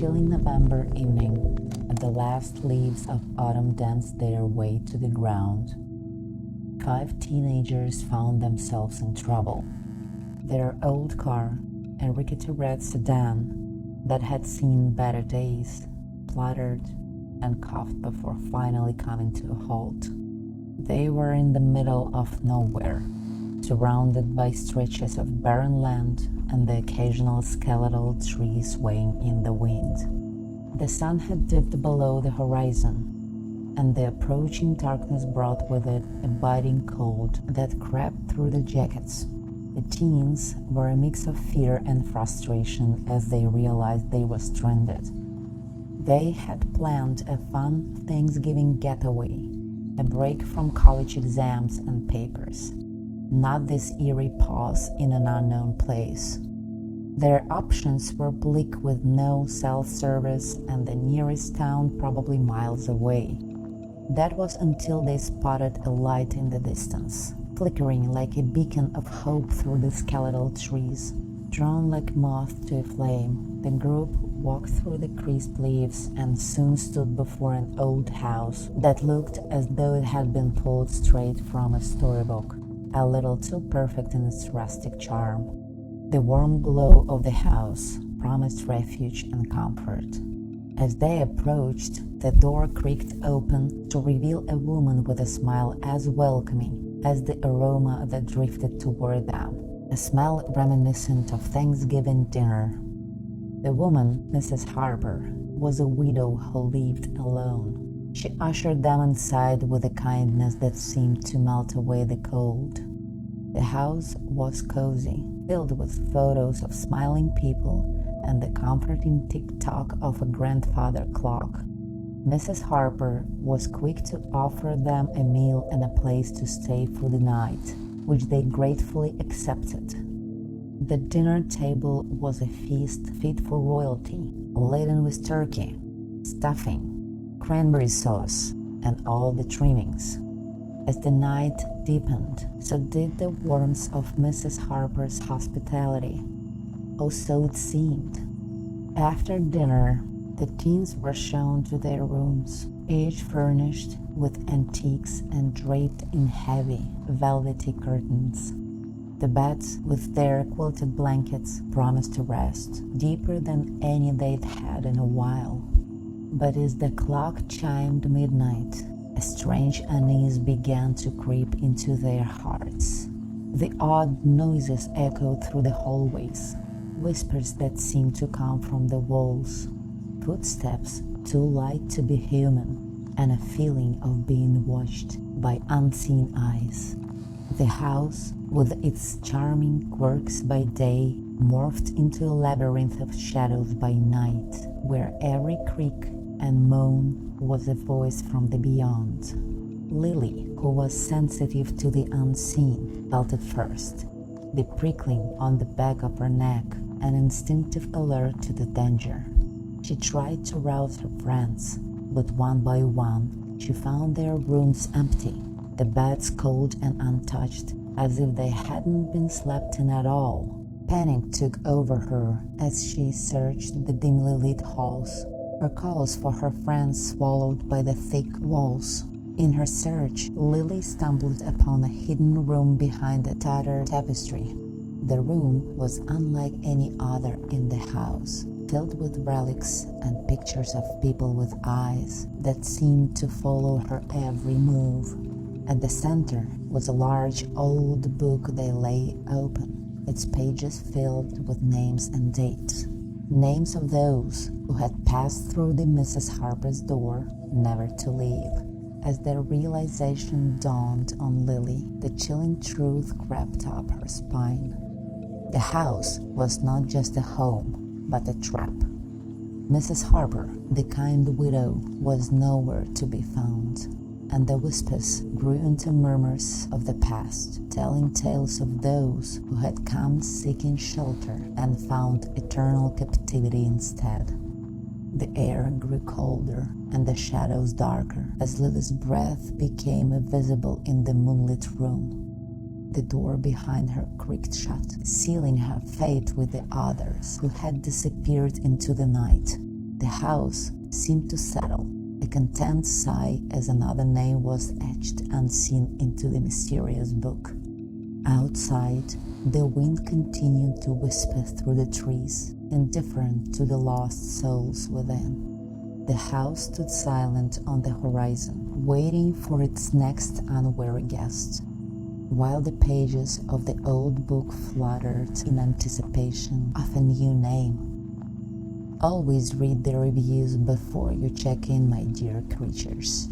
chilly November evening, and the last leaves of autumn danced their way to the ground, 5 teenagers found themselves in trouble. Their old car, a rickety red sedan that had seen better days, spluttered and coughed before finally coming to a halt. They were in the middle of nowhere, surrounded by stretches of barren land and the occasional skeletal tree swaying in the wind. The sun had dipped below the horizon, and the approaching darkness brought with it a biting cold that crept through the jackets. The teens were a mix of fear and frustration as they realized they were stranded. They had planned a fun Thanksgiving getaway, a break from college exams and papers, not this eerie pause in an unknown place. Their options were bleak with no cell service and the nearest town probably miles away. That was until they spotted a light in the distance, flickering like a beacon of hope through the skeletal trees. Drawn like moth to a flame, the group walked through the crisp leaves and soon stood before an old house that looked as though it had been pulled straight from a storybook, a little too perfect in its rustic charm. The warm glow of the house promised refuge and comfort. As they approached, the door creaked open to reveal a woman with a smile as welcoming as the aroma that drifted toward them, a smell reminiscent of Thanksgiving dinner. The woman, Mrs. Harper, was a widow who lived alone. She ushered them inside with a kindness that seemed to melt away the cold. The house was cozy, filled with photos of smiling people and the comforting tick-tock of a grandfather clock. Mrs. Harper was quick to offer them a meal and a place to stay for the night, which they gratefully accepted. The dinner table was a feast fit for royalty, laden with turkey, stuffing, cranberry sauce, and all the trimmings. As the night deepened, so did the warmth of Mrs. Harper's hospitality. Or so it seemed. After dinner, the teens were shown to their rooms, each furnished with antiques and draped in heavy, velvety curtains. The beds, with their quilted blankets, promised to rest, deeper than any they'd had in a while. But as the clock chimed midnight, a strange unease began to creep into their hearts. The odd noises echoed through the hallways, whispers that seemed to come from the walls, footsteps too light to be human, and a feeling of being watched by unseen eyes. The house, with its charming quirks by day, morphed into a labyrinth of shadows by night, where every creak and moan was a voice from the beyond. Lily, who was sensitive to the unseen, felt it first, the prickling on the back of her neck, an instinctive alert to the danger. She tried to rouse her friends, but one by one she found their rooms empty, the beds cold and untouched, as if they hadn't been slept in at all. Panic took over her as she searched the dimly lit halls, her calls for her friends swallowed by the thick walls. In her search, Lily stumbled upon a hidden room behind a tattered tapestry. The room was unlike any other in the house, filled with relics and pictures of people with eyes that seemed to follow her every move. At the center was a large old book that lay open, its pages filled with names and dates. Names of those who had passed through the Mrs. Harper's door, never to leave. As the realization dawned on Lily, the chilling truth crept up her spine. The house was not just a home, but a trap. Mrs. Harper, the kind widow, was nowhere to be found, and the whispers grew into murmurs of the past, telling tales of those who had come seeking shelter and found eternal captivity instead. The air grew colder and the shadows darker as Lily's breath became visible in the moonlit room. The door behind her creaked shut, sealing her fate with the others who had disappeared into the night. The house seemed to settle. A content sigh as another name was etched unseen into the mysterious book. Outside, the wind continued to whisper through the trees, indifferent to the lost souls within. The house stood silent on the horizon, waiting for its next unwary guest, while the pages of the old book fluttered in anticipation of a new name. Always read the reviews before you check in, my dear creatures.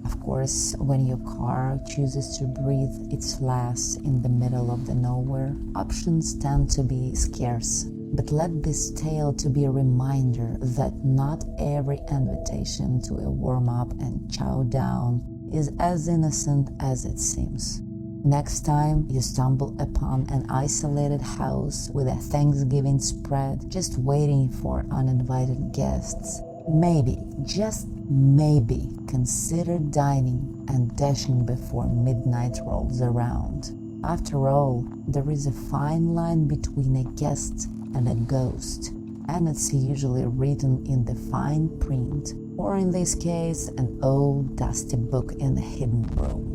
Of course, when your car chooses to breathe its last in the middle of the nowhere, options tend to be scarce. But let this tale to be a reminder that not every invitation to a warm-up and chow down is as innocent as it seems. Next time you stumble upon an isolated house with a Thanksgiving spread just waiting for uninvited guests, maybe, just maybe, consider dining and dashing before midnight rolls around. After all, there is a fine line between a guest and a ghost, and it's usually written in the fine print, or in this case, an old dusty book in a hidden room.